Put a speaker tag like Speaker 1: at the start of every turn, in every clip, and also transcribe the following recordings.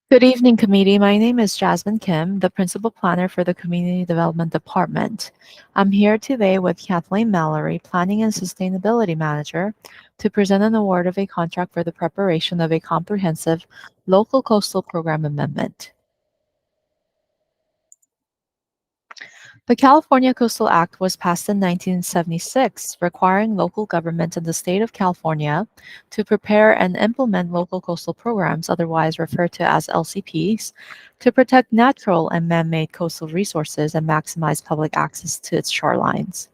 Speaker 1: Good evening, committee. My name is Jasmine Kim, the Principal Planner for the Community Development Department. I'm here today with Kathleen Mallory, Planning and Sustainability Manager, to present an award of a contract for the preparation of a comprehensive local coastal program amendment. The California Coastal Act was passed in 1976, requiring local governments in the state of California to prepare and implement local coastal programs, otherwise referred to as LCPs, to protect natural and man made coastal resources and maximize public access to its shorelines.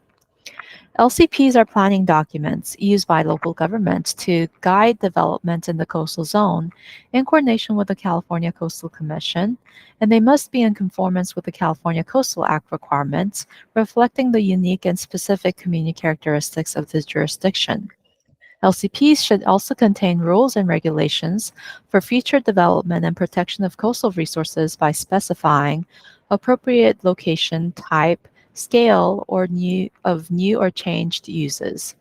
Speaker 1: LCPs are planning documents used by local governments to guide development in the coastal zone in coordination with the California Coastal Commission, and they must be in conformance with the California Coastal Act requirements, reflecting the unique and specific community characteristics of the jurisdiction. LCPs should also contain rules and regulations for future development and protection of coastal resources by specifying appropriate location, type, scale, or new or changed uses.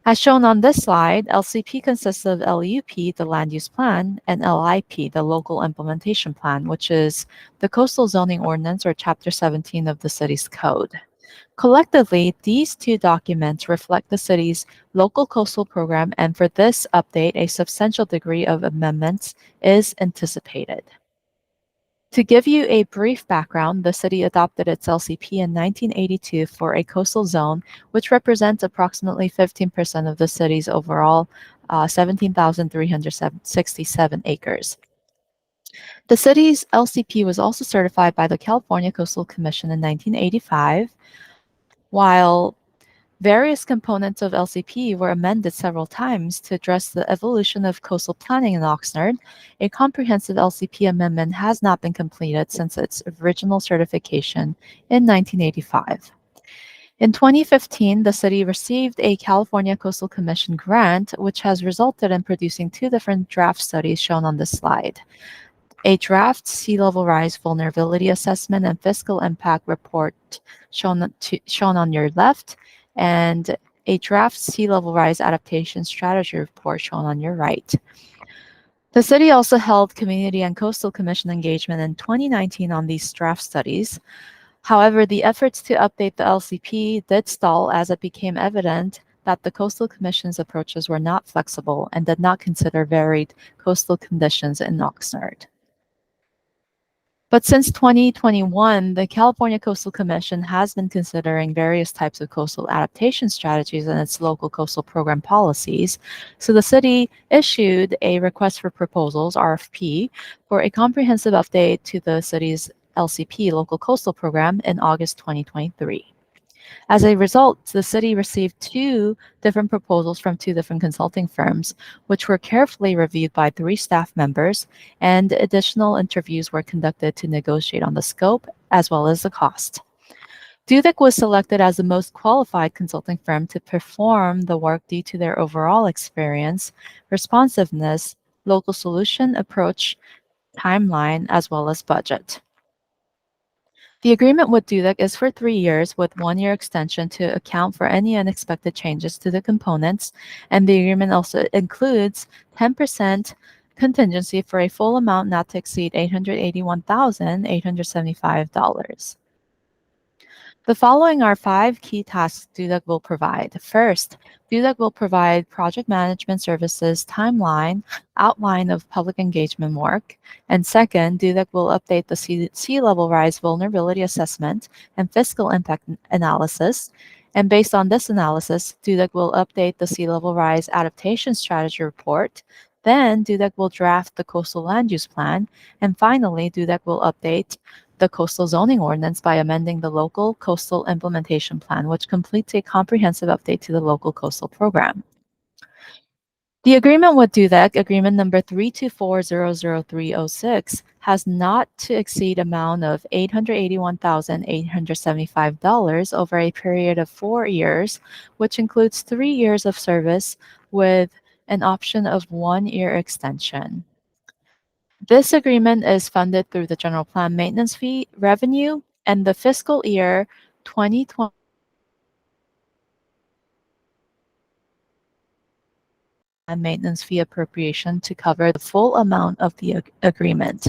Speaker 1: As shown on this slide, LCP consists of LUP, the land use plan, and LIP, the local implementation plan, which is the coastal zoning ordinance or chapter 17 of the city's code. Collectively, these two documents reflect the city's local coastal program, and for this update, a substantial degree of amendments is anticipated. To give you a brief background, the city adopted its LCP in 1982 for a coastal zone, which represents approximately 15% of the city's overall 17,367 acres. The city's LCP was also certified by the California Coastal Commission in 1985, while various components of LCP were amended several times to address the evolution of coastal planning in Oxnard. A comprehensive LCP amendment has not been completed since its original certification in 1985. In 2015, the city received a California Coastal Commission grant, which has resulted in producing two different draft studies shown on this slide. A draft sea level rise vulnerability assessment and fiscal impact report shown on your left, and a draft sea level rise adaptation strategy report shown on your right. The city also held Community and Coastal Commission engagement in 2019 on these draft studies. However, the efforts to update the LCP did stall as it became evident that the Coastal Commission's approaches were not flexible and did not consider varied coastal conditions in Oxnard. But since 2021, the California Coastal Commission has been considering various types of coastal adaptation strategies in its local coastal program policies. So the city issued a request for proposals, RFP, for a comprehensive update to the city's LCP, local coastal program, in August 2023. As a result, the city received two different proposals from two different consulting firms, which were carefully reviewed by three staff members, and additional interviews were conducted to negotiate on the scope as well as the cost. Dudek was selected as the most qualified consulting firm to perform the work due to their overall experience, responsiveness, local solution approach, timeline, as well as budget. The agreement with Dudek is for 3 years with 1 year extension to account for any unexpected changes to the components, and the agreement also includes 10% contingency for a full amount not to exceed $881,875. The following are 5 key tasks Dudek will provide. First, Dudek will provide project management services timeline, outline of public engagement work. And second, Dudek will update the sea level rise vulnerability assessment and fiscal impact analysis. And based on this analysis, Dudek will update the sea level rise adaptation strategy report. Then Dudek will draft the coastal land use plan. And finally, Dudek will update the coastal zoning ordinance by amending the local coastal implementation plan, which completes a comprehensive update to the local coastal program. The agreement with Dudek, agreement number 324-00306, has not to exceed amount of $881,875 over a period of 4 years, which includes 3 years of service with an option of 1 year extension. This agreement is funded through the general plan maintenance fee revenue and the fiscal year 2020. and maintenance fee appropriation to cover the full amount of the agreement.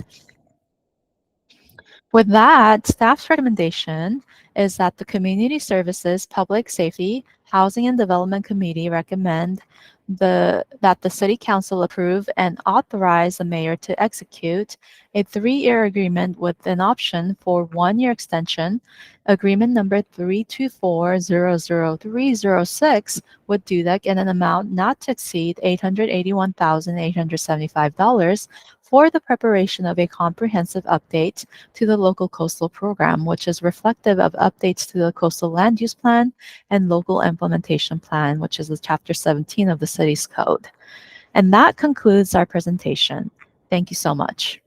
Speaker 1: With that, staff's recommendation is that the Community Services, Public Safety, Housing and Development Committee recommend that the City Council approve and authorize the mayor to execute a 3-year agreement with an option for 1-year extension, agreement number 324-00306 with DUDEC in an amount not to exceed $881,875 for the preparation of a comprehensive update to the local coastal program, which is reflective of updates to the coastal land use plan and local implementation plan, which is the chapter 17 of the city's code. And that concludes our presentation. Thank you so much.